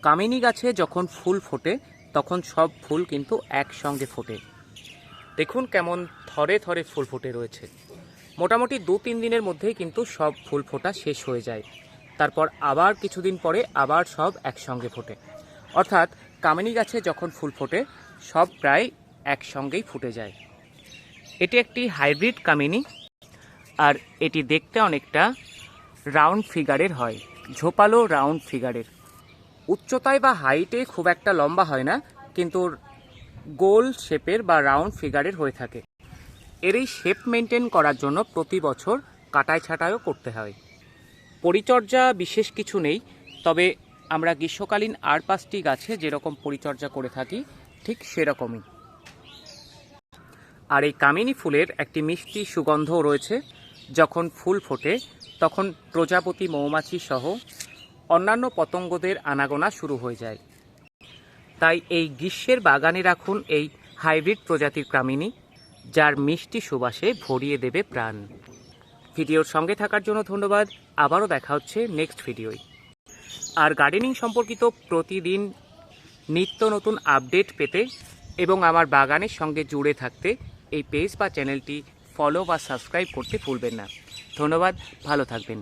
কামিনী গাছে যখন ফুল ফোটে তখন সব ফুল কিন্তু একসঙ্গে ফোটে। দেখুন কেমন থরে থরে ফুল ফুটে রয়েছে। মোটামুটি 2-3 দিনের মধ্যেই কিন্তু সব ফুল ফোটা শেষ হয়ে যায়। তারপর আবার কিছুদিন পরে আবার সব একসঙ্গে ফোটে। অর্থাৎ কামিনী গাছে যখন ফুল ফোটে সব প্রায় একসঙ্গেই ফুটে যায়। এটি একটি হাইব্রিড কামিনী, আর এটি দেখতে অনেকটা রাউন্ড ফিগারের হয়, ঝোপালো রাউন্ড ফিগারের। উচ্চতায় বা হাইটে খুব একটা লম্বা হয় না, কিন্তু গোল শেপের বা রাউন্ড ফিগারের হয়ে থাকে। এর এই শেপ মেনটেন করার জন্য প্রতি বছর কাটাই ছাঁটাইও করতে হয়। পরিচর্যা বিশেষ কিছু নেই, তবে আমরা গ্রীষ্মকালীন আর 5টি গাছে যেরকম পরিচর্যা করে থাকি ঠিক সেরকমই। আর এই কামিনী ফুলের একটি মিষ্টি সুগন্ধও রয়েছে। যখন ফুল ফোটে তখন প্রজাপতি, মৌমাছি সহ অন্যান্য পতঙ্গদের আনাগোনা শুরু হয়ে যায়। তাই এই গ্রীষ্মের বাগানে রাখুন এই হাইব্রিড প্রজাতির কামিনী, যার মিষ্টি সুবাসে ভরিয়ে দেবে প্রাণ। ভিডিওর সঙ্গে থাকার জন্য ধন্যবাদ। আবারও দেখা হচ্ছে নেক্সট ভিডিওয়। আর গার্ডেনিং সম্পর্কিত প্রতিদিন নিত্য নতুন আপডেট পেতে এবং আমার বাগানের সঙ্গে জুড়ে থাকতে এই পেজ বা চ্যানেলটি ফলো বা সাবস্ক্রাইব করতে ভুলবেন না। ধন্যবাদ, ভালো থাকবেন।